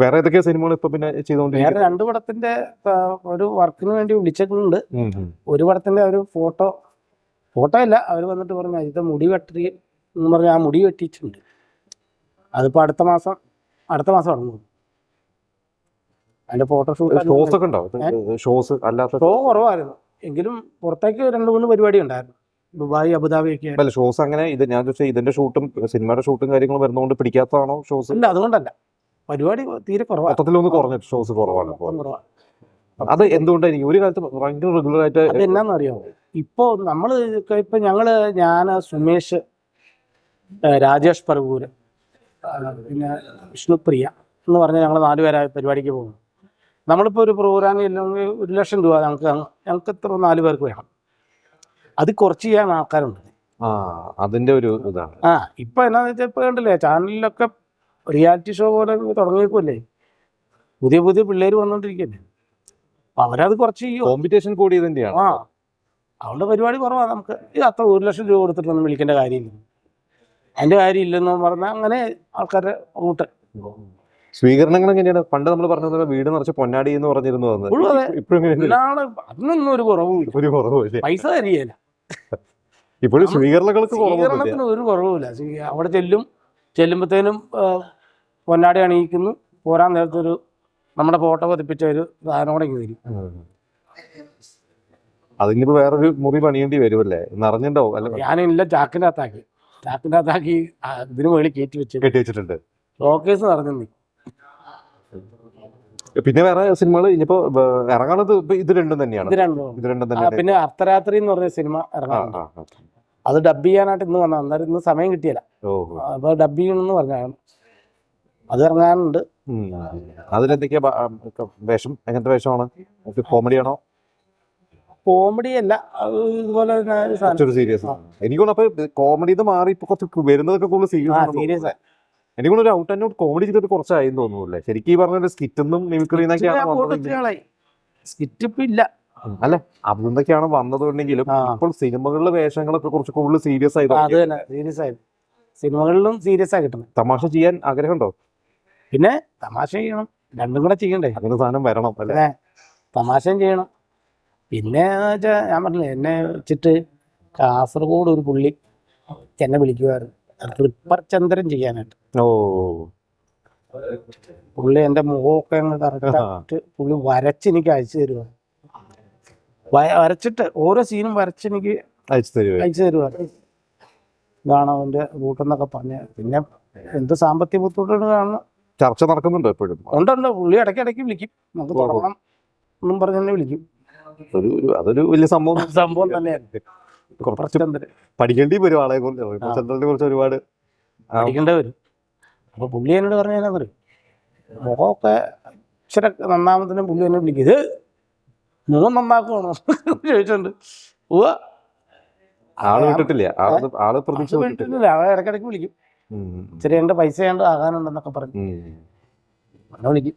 വേറെ ഏതൊക്കെ സിനിമകൾ ഇപ്പൊ പിന്നെ വേറെ ചെയ്തുകൊണ്ടിരിക്കുന്നത്? 2 പടത്തിന്റെ ഒരു വർക്കിന് വേണ്ടി വിളിച്ചിട്ടുണ്ട്. ഒരു പടത്തിന്റെ ഒരു ഫോട്ടോ അല്ല, അവർ വന്നിട്ട് പറഞ്ഞു ഇത് മുടി വെട്ടി എന്ന് പറഞ്ഞാൽ ആ മുടി വെട്ടിയിട്ടുണ്ട്. അതിപ്പോ അടുത്ത മാസം തുടങ്ങും. അതിന്റെ ഫോട്ടോഷൂട്ട് ഷോസ് ഒക്കെ ഉണ്ടോ? ഷോസ് അല്ലാത്ത ഷോ കുറവായിരുന്നു, എങ്കിലും പുറത്തേക്ക് 2-3 പരിപാടി ഉണ്ടായിരുന്നു. ദുബായ്, അബുദാബി ഒക്കെ. അല്ല ഷോസ് അങ്ങനെ ഇത് ഞാൻ ചോദിച്ചാൽ ഇതിന്റെ ഷൂട്ടും സിനിമയുടെ ഷൂട്ടും കാര്യങ്ങളും വരുന്നതുകൊണ്ട് പിടിക്കാത്തതാണോ ഷോസ്? ഇല്ല, അതുകൊണ്ടല്ല, പരിപാടി തീരെ കുറവാണ്. മൊത്തത്തിലൊന്ന് കുറഞ്ഞിട്ട് ഷോസ് കുറവാണ്. അത് എന്തുകൊണ്ടായിരിക്കും? ഒരു കാലത്ത് ഭയങ്കര റെഗുലർ ആയിട്ട്. അത് എന്നാന്നറിയാമോ, ഇപ്പോ ഞാൻ സുമേഷ്, രാജേഷ് പറവൂര്, പിന്നെ വിഷ്ണുപ്രിയ എന്ന് പറഞ്ഞാൽ ഞങ്ങൾ 4 പേരായ പരിപാടിക്ക് പോകുന്നു. നമ്മളിപ്പോൾ ഒരു പ്രോഗ്രാമിൽ ഇല്ലെങ്കിൽ 1,00,000 രൂപ ഞങ്ങൾക്ക് എത്ര 4 പേർക്ക് വേണം. അത് കുറച്ച് ചെയ്യാൻ ആൾക്കാരുണ്ട്. അതിന്റെ ഒരു ഇതാണ്. ഇപ്പൊ എന്നാന്ന് വെച്ചാൽ ഇപ്പൊ കണ്ടില്ലേ, ചാനലിലൊക്കെ റിയാലിറ്റി ഷോ പോലെ തുടങ്ങിയേക്കുമല്ലേ, പുതിയ പിള്ളേര് വന്നോണ്ടിരിക്കല്ലേ. അവരത് കുറച്ച് കോമ്പറ്റീഷൻ കൂടിയത് തന്നെയാണ്. അവളുടെ പരിപാടി കുറവാണ്. നമുക്ക് അത്ര 1,00,000 രൂപ കൊടുത്തിട്ടൊന്നും വിളിക്കേണ്ട കാര്യമില്ല, അതിന്റെ കാര്യം ഇല്ലെന്ന് പറഞ്ഞാൽ അങ്ങനെ ആൾക്കാരെ കൂട്ട്. സ്വീകരണങ്ങൾ എങ്ങനെയാണ്? പണ്ട് നമ്മൾ പറഞ്ഞ വീട് നിറച്ച് പൊന്നാടി എന്ന് പറഞ്ഞിരുന്നു. അതിനൊന്നും ഒരു കുറവുമില്ല. പൈസ തരികയില്ല. ഇപ്പോഴും സ്വീകരണത്തിന് ഒരു കുറവുമില്ല. അവിടെ ചെല്ലുമ്പോഴത്തേനും പൊന്നാടി അണിയിക്കുന്നു, പോരാൻ നേരത്തൊരു നമ്മുടെ ഫോട്ടോ പതിപ്പിച്ച ഒരു സാധനോടെ തരും. അതിനിപ്പോ വേറൊരു മുറി പണിയേണ്ടി വരുമല്ലേ? നിറഞ്ഞിട്ടുണ്ടാവും അല്ലെ? ഞാനില്ല, ചാക്കിൻ്റെ അകത്താക്കി ഇതിന് മുകളിൽ കെട്ടി വെച്ചിട്ടുണ്ട്. ഷോക്കേസ് നിറഞ്ഞു. പിന്നെ വേറെ സിനിമകൾ ഇനിയിപ്പോ ഇറങ്ങുന്നത് ഇത് രണ്ടും തന്നെയാണ്. പിന്നെ അർദ്ധരാത്രി എന്ന് പറഞ്ഞ സിനിമ ഇറങ്ങാറുണ്ട്. അത് ഡബ് ചെയ്യാനായിട്ട് ഇന്ന് വന്ന, അന്നേരം ഇന്ന് സമയം കിട്ടിയില്ല. അപ്പൊ ഡബ് ചെയ്യണമെന്ന് പറഞ്ഞാണ്, അത് ഇറങ്ങാനുണ്ട്. അതിലെന്തൊക്കെയാ വേഷം? എങ്ങനത്തെ വേഷമാണ്? കോമഡിയാണോ? കോമഡി അല്ല, ഇതുപോലെ സീരിയസ്. എനിക്കൊന്നും അപ്പൊ കോമഡി മാറി ഇപ്പൊ കുറച്ച് വരുന്നതൊക്കെ കൂടുതൽ സീരിയസ്. എനിക്കൊന്നും ഒരു ഔട്ട് ആൻഡ് ഔട്ട് കോമഡി ചെയ്തിട്ട് കുറച്ചായി തോന്നുന്നില്ലേ? ശരിക്കും ഈ പറഞ്ഞ സ്കിറ്റൊന്നും മിമിക്രി സ്കിറ്റ് ഇപ്പൊ ഇല്ല. അല്ല, അതൊക്കെയാണ് വന്നതുണ്ടെങ്കിലും ഇപ്പോൾ സിനിമകളിലെ വേഷങ്ങളൊക്കെ കുറച്ച് കൂടുതൽ സീരിയസ് ആയി. സിനിമകളിലും സീരിയസ് ആയി കിട്ടണം. തമാശ ചെയ്യാൻ ആഗ്രഹമുണ്ടോ? പിന്നെ തമാശ ചെയ്യണം, രണ്ടും കൂടെ ചെയ്യണ്ടേ. അങ്ങനെ സാധനം വരണം അല്ലേ? തമാശയും ചെയ്യണം. പിന്നെ ഞാൻ പറഞ്ഞില്ലേ, എന്നെ വെച്ചിട്ട് കാസർഗോഡ് ഒരു പുള്ളി എന്നെ വിളിക്കുമായിരുന്നു ട്രിപ്പർ ചന്ദ്രൻ ചെയ്യാനായിട്ട്. പുള്ളി എൻ്റെ മുഖമൊക്കെ അങ്ങ് കറക്റ്റായിട്ട് പുള്ളി വരച്ചെനിക്ക് അയച്ചു തരുവാ. വരച്ചിട്ട് ഓരോ സീനും വരച്ചെനിക്ക് അയച്ചു തരുവാ. ഇതാണ് അവൻ്റെ റൂട്ടെന്നൊക്കെ പറഞ്ഞ. പിന്നെ എന്ത് സാമ്പത്തിക ബുദ്ധിമുട്ടുകൾ കാണണം. ചർച്ച നടക്കുന്നുണ്ടോ എപ്പോഴും? ഉണ്ടോ, പുള്ളി ഇടയ്ക്കിടയ്ക്ക് വിളിക്കും, നമുക്ക് തുടങ്ങണം എന്നും പറഞ്ഞ് തന്നെ വിളിക്കും. അതൊരു വലിയ സംഭവം തന്നെയാണ്. പഠിക്കേണ്ടി വരും, ആളെ കുറിച്ച് ഒരുപാട് പഠിക്കേണ്ടി വരും. അപ്പൊ പുള്ളി എന്നോട് പറഞ്ഞാൽ മുഖമൊക്കെ ഇച്ചിരി നന്നാമത്തിനും പുള്ളി എന്നെ വിളിക്കും, ഇത് മുഖം നന്നാക്കുവാണോ ചോദിച്ചിട്ടുണ്ട്. ആള് വിട്ടിട്ടില്ല, ആള് ഇടയ്ക്കിടയ്ക്ക് വിളിക്കും. ഇച്ചിരി എൻ്റെ പൈസ ആകാനുണ്ടെന്നൊക്കെ പറഞ്ഞു വിളിക്കും.